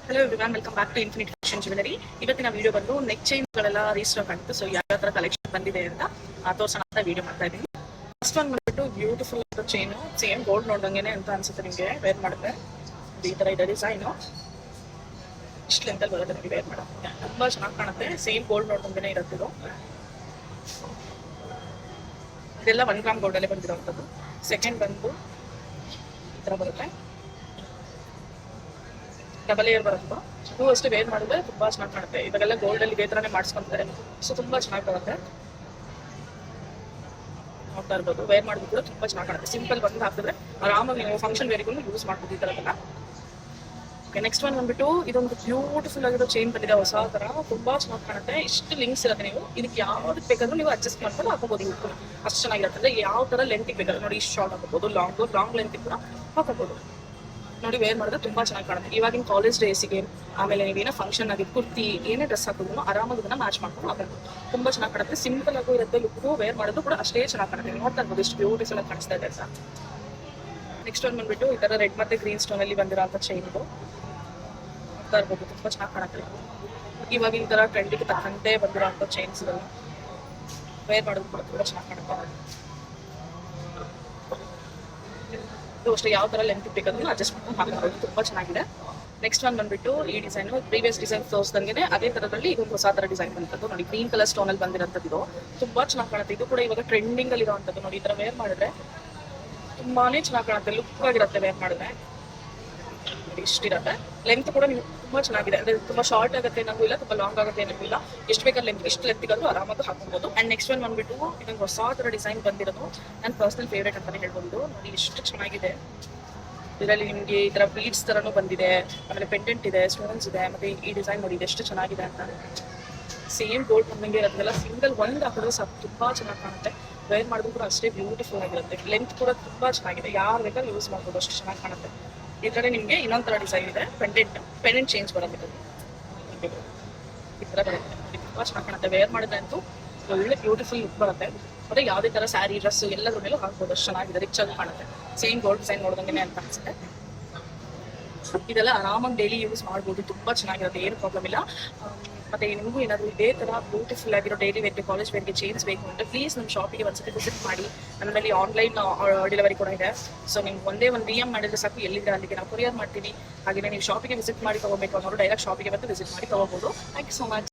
Hello everyone, welcome back to infinite fashion jewellery. ಇವತ್ತಿನ video ಬಂದು neck ಚೈನ್ಗಳೆಲ್ಲ restock ಆಗುತ್ತೆ. ಸೊ ಯಾವ ಥರ ಕಲೆಕ್ಷನ್ ಬಂದಿದೆ ಅಂತ ತೋರ್ಸೋಣ ಅಂತ ವಿಡಿಯೋ ಮಾಡ್ತಾ ಇದ್ದೀನಿ. ಫಸ್ಟ್ ಒಂದು ಬಂದ್ಬಿಟ್ಟು ಬ್ಯೂಟಿಫುಲ್ ಚೈನು, ಸೇಮ್ ಗೋಲ್ಡ್ ನೋಡ್ದಂಗೆ ಅಂತ ಅನ್ಸುತ್ತೆ ನಿಮಗೆ ವೇರ್ ಮಾಡಿದ್ರೆ. ಈ ಥರ ಇದೆ ಡಿಸೈನು, ಇಷ್ಟು ಲೆಂತಲ್ಲಿ ಬರುತ್ತೆ ನಿಮಗೆ ವೇರ್ ಮಾಡೋಕ್ಕೆ, ತುಂಬ ಚೆನ್ನಾಗಿ ಕಾಣುತ್ತೆ. ಸೇಮ್ ಗೋಲ್ಡ್ ನೋಡ್ದಂಗೆ ಇರುತ್ತೆ ಇದು. ಇದೆಲ್ಲ 1 ಗ್ರಾಮ್ ಗೋಲ್ಡಲ್ಲೇ ಬಂದಿರೋವಂಥದ್ದು. ಸೆಕೆಂಡ್ ಬಂದು ಈ ಥರ ಬರುತ್ತೆ, ಡಬಲ್ ಇಯರ್ ಬರುತ್ತೆ. ಹೂ ಅಷ್ಟು ವೇರ್ ಮಾಡಿದ್ರೆ ತುಂಬಾ ಚೆನ್ನಾಗಿ ಕಾಣುತ್ತೆ. ಇವಾಗೆಲ್ಲ ಗೋಲ್ಡ್ ಅಲ್ಲಿ ಇದೇ ತರನೇ ಮಾಡಿಸ್ಕೊಂತಾರೆ, ಸೊ ತುಂಬಾ ಚೆನ್ನಾಗಿ ಬರುತ್ತೆ. ನೋಡ್ತಾ ಇರ್ಬೋದು, ವೇರ್ ಮಾಡಿದ್ರು ಕೂಡ ತುಂಬಾ ಚೆನ್ನಾಗಿ ಕಾಣುತ್ತೆ. ಸಿಂಪಲ್ ಬಂದು ಹಾಕಿದ್ರೆ ಆರಾಮಾಗಿ ನೀವು ಫಂಕ್ಷನ್ ವೇರಿಗೂ ಯೂಸ್ ಮಾಡ್ಬೋದು ಈ ತರದೆಲ್ಲ. ನೆಕ್ಸ್ಟ್ ಒನ್ ಬಂದ್ಬಿಟ್ಟು ಇದೊಂದು ಬ್ಯೂಟಿಫುಲ್ ಆಗಿರೋ ಚೈನ್ ಬಂದಿದೆ, ಹೊಸ ತರ, ತುಂಬಾ ಚೆನ್ನಾಗಿ ಕಾಣುತ್ತೆ. ಇಷ್ಟು ಲಿಂಕ್ಸ್ ಇರುತ್ತೆ, ನೀವು ಇದಕ್ಕೆ ಯಾವ್ದಕ್ಕೆ ಬೇಕಾದ್ರೂ ನೀವು ಅಡ್ಜಸ್ಟ್ ಮಾಡ್ಕೊಂಡು ಹಾಕೋಬಹುದು. ಅಷ್ಟು ಚೆನ್ನಾಗಿರುತ್ತೆ. ಅಂದ್ರೆ ಯಾವ ತರ ಲೆಂತ್ ಬೇಕಾದ್ರೆ ನೋಡಿ, ಇಷ್ಟು ಶಾರ್ಟ್ ಹಾಕೋಬಹುದು, ಲಾಂಗ್ ಲೆಂತ್ ಕೂಡ ಹಾಕೋಬಹುದು. ನೋಡಿ ವೇರ್ ಮಾಡಿದ್ರೆ ತುಂಬಾ ಚೆನ್ನಾಗಿ ಕಾಣುತ್ತೆ. ಇವಾಗಿನ ಕಾಲೇಜ್ ಡೇಸಿಗೆ, ಆಮೇಲೆ ನೀವೇನೋ ಫಂಕ್ಷನ್ ಆಗಿ ಕುರ್ತಿ ಏನೇ ಡ್ರೆಸ್ ಹಾಕಿದ್ರು ಆರಾಮಾಗಿ ಇದನ್ನ ಮ್ಯಾಚ್ ಮಾಡ್ಕೊಂಡು ಹಾಕೋದು. ತುಂಬಾ ಚೆನ್ನಾಗಿ ಕಾಣುತ್ತೆ. ಸಿಂಪಲ್ ಆಗು ಇರುತ್ತೆ ಲುಕ್ಕು, ವೇರ್ ಮಾಡೋದು ಕೂಡ ಅಷ್ಟೇ ಚೆನ್ನಾಗಿ ಕಾಣುತ್ತೆ. ನೋಡ್ತಾ ಇರ್ಬೋದು ಎಷ್ಟು ಬ್ಯೂಟಿಫುಲ್ ಆಗಿ ಕಾಣಿಸ್ತಾ ಇದೆ ಅಂತ. ನೆಕ್ಸ್ಟ್ ಒಂದು ಬಂದ್ಬಿಟ್ಟು ಈ ತರ ರೆಡ್ ಮತ್ತೆ ಗ್ರೀನ್ ಸ್ಟೋನ್ ಅಲ್ಲಿ ಬಂದಿರೋಂಥ ಚೈನ್ ಇದು. ನೋಡ್ತಾ ಇರ್ಬೋದು, ತುಂಬಾ ಚೆನ್ನಾಗಿ ಕಾಣುತ್ತೆ. ಇವಾಗಿನ ತರ ಟ್ರೆಂಡಿಗೆ ತಕ್ಕಂತೆ ಬಂದಿರೋಂಥ ಚೈನ್ಸ್ ಇದೆಲ್ಲ, ವೇರ್ ಮಾಡೋದು ಕೂಡ ತುಂಬಾ ಚೆನ್ನಾಗಿ ಕಾಣುತ್ತೆ. ಅಷ್ಟೇ ಯಾವ ತರ ಲೆಂತ್ ಬೇಕಾದ್ರೂ ಅಡ್ಜಸ್ಟ್ ಮಾಡ್ಕೊಂಡು ಹಾಕೋದು, ತುಂಬಾ ಚೆನ್ನಾಗಿದೆ. ನೆಕ್ಸ್ಟ್ ಒನ್ ಬಂದ್ಬಿಟ್ಟು ಈ ಡಿಸೈನ್ ಪ್ರೀವಿಯಸ್ ಡಿಸೈನ್ ತೋರಿಸ್ದಂಗೆ ಅದೇ ತರದಲ್ಲಿ ಇದೊಂದು ಹೊಸ ತರ ಡಿಸೈನ್ ಬಂದಿದ್ದು ನೋಡಿ. ಗ್ರೀನ್ ಕಲರ್ ಸ್ಟೋನ್ ಅಲ್ಲಿ ಬಂದಿರೋಂಥದ್ದು ಇದು ತುಂಬಾ ಚೆನ್ನಾಗಿ ಕಾಣುತ್ತೆ. ಇದು ಕೂಡ ಇವಾಗ ಟ್ರೆಂಡಿಂಗ್ ಅಲ್ಲಿ ಇರುವಂತದ್ದು ನೋಡಿ. ಈ ತರ ವೇರ್ ಮಾಡಿದ್ರೆ ತುಂಬಾನೇ ಚೆನ್ನಾಗಿ ಕಾಣುತ್ತೆ, ಲುಕ್ ಆಗಿರುತ್ತೆ ವೇರ್ ಮಾಡಿದ್ರೆ. ಇಷ್ಟಿರುತ್ತೆ. ಲೆಂತ್ ಕೂಡ ನೀವು ತುಂಬಾ ಚೆನ್ನಾಗಿದೆ. ಅಂದ್ರೆ ತುಂಬಾ ಶಾರ್ಟ್ ಆಗುತ್ತೆ ಏನೂ ಇಲ್ಲ, ತುಂಬಾ ಲಾಂಗ್ ಆಗುತ್ತೆ ಏನೂ ಇಲ್ಲ. ಎಷ್ಟು ಬೇಕಾದ್ರೆ ಲೆಂತ್, ಇಷ್ಟು ಲೆಂತ್ಗಾದ್ರೂ ಆರಾಮಾಗಿ ಹಾಕೋಬಹುದು. ಅಂಡ್ ನೆಕ್ಸ್ಟ್ ಒನ್ ಬಂದ್ಬಿಟ್ಟು ಇದೊಂದು ಹೊಸ ತರ ಡಿಸೈನ್ ಬಂದಿರೋದು ನನ್ನ ಪರ್ಸನಲ್ ಫೇವ್ರೇಟ್ ಅಂತಾನೆ ಹೇಳ್ಬೋದು. ನೋಡಿ ಎಷ್ಟು ಚೆನ್ನಾಗಿದೆ. ಇದರಲ್ಲಿ ನಿಮಗೆ ಈ ತರ ಬೀಡ್ಸ್ ತರನು ಬಂದಿದೆ, ಆಮೇಲೆ ಪೆಂಡೆಂಟ್ ಇದೆ, ಸ್ಟೋನ್ಸ್ ಇದೆ. ಮತ್ತೆ ಈ ಡಿಸೈನ್ ನೋಡಿ ಎಷ್ಟು ಚೆನ್ನಾಗಿದೆ ಅಂತ. ಸೇಮ್ ಗೋಲ್ಡ್ ಬಂದಂಗೆ ಇರೋದೆಲ್ಲ ಸಿಂಗಲ್ ಒಂದು ಹಾಕಿದ್ರೆ ಸಾಕು, ತುಂಬಾ ಚೆನ್ನಾಗಿ ಕಾಣುತ್ತೆ. ವೇರ್ ಮಾಡೋದು ಕೂಡ ಅಷ್ಟೇ ಬ್ಯೂಟಿಫುಲ್ ಆಗಿರುತ್ತೆ. ಲೆಂತ್ ಕೂಡ ತುಂಬಾ ಚೆನ್ನಾಗಿದೆ, ಯಾರು ಬೇಕಾದ್ರೂ ಯೂಸ್ ಮಾಡ್ಬೋದು, ಅಷ್ಟು ಚೆನ್ನಾಗಿ ಕಾಣುತ್ತೆ. ಈ ಕಡೆ ನಿಮಗೆ ಇನ್ನೊಂದು ತರ ಡಿಸೈನ್ ಇದೆ, ಪೆಂಡೆಂಟ್ ಚೇಂಜ್ ಬರುತ್ತೆ. ಈ ತರ ಬರುತ್ತೆ, ತುಂಬಾ ಚೆನ್ನಾಗಿ ಕಾಣುತ್ತೆ. ವೇರ್ ಮಾಡಿದ್ರೆ ಅಂತೂ ಒಳ್ಳೆ ಬ್ಯೂಟಿಫುಲ್ ಲುಕ್ ಬರುತ್ತೆ. ಮತ್ತೆ ಯಾವುದೇ ತರ ಸ್ಯಾರಿ, ಡ್ರೆಸ್ ಎಲ್ಲದ್ರ ಮೇಲೂ ಹಾಕ್ಬೋದು, ಅಷ್ಟು ಚೆನ್ನಾಗಿದೆ, ರಿಚ್ ಆಗಿ ಕಾಣುತ್ತೆ. ಸೇಮ್ ಗೋಲ್ಡ್ ಡಿಸೈನ್ ನೋಡ್ದಂಗೆ ಅಂತ ಅನ್ಸುತ್ತೆ. ಇದೆಲ್ಲ ಆರಾಮಾಗಿ ಡೈಲಿ ಯೂಸ್ ಮಾಡ್ಬೋದು, ತುಂಬಾ ಚೆನ್ನಾಗಿರುತ್ತೆ, ಏನು ಪ್ರಾಬ್ಲಮ್ ಇಲ್ಲ. ಮತ್ತೆ ನಿಮಗೂ ಏನಾದರೂ ಇದೇ ತರ ಬ್ಯೂಟಿಫುಲ್ ಆಗಿರೋ ಡೈಲಿ ವೇರ್ಗೆ, ಕಾಲೇಜ್ ವೇರ್ಗೆ ಚೇಂಜ್ ಬೇಕು ಅಂದ್ರೆ ಪ್ಲೀಸ್ ನಮ್ಮ ಶಾಪಿಗೆ ಒಂದ್ಸತಿ ವಿಸಿಟ್ ಮಾಡಿ. ನಮ್ಮಲ್ಲಿ ಆನ್ಲೈನ್ ಡೆಲಿವರಿ ಕೂಡ ಇದೆ. ಸೊ ನಿಮ್ಗೆ ಒಂದೇ ಒಂದು DM ಮಾಡಿದ್ರೆ ಸಾಕು, ಎಲ್ಲಿದೆ ಅಲ್ಲಿಗೆ ನಾವು ಕೊರಿಯರ್ ಮಾಡ್ತೀವಿ. ಹಾಗೆ ನೀವು ಶಾಪಿಗೆ ವಿಸಿಟ್ ಮಾಡಿ ತಗೋಬೇಕು ಅನ್ನೋರು ಡೈರೆಕ್ಟ್ ಶಾಪಿಗೆ ಬಂದು ವಿಸಿಟ್ ಮಾಡಿ ತಗೋಬಹುದು. Thank you so much.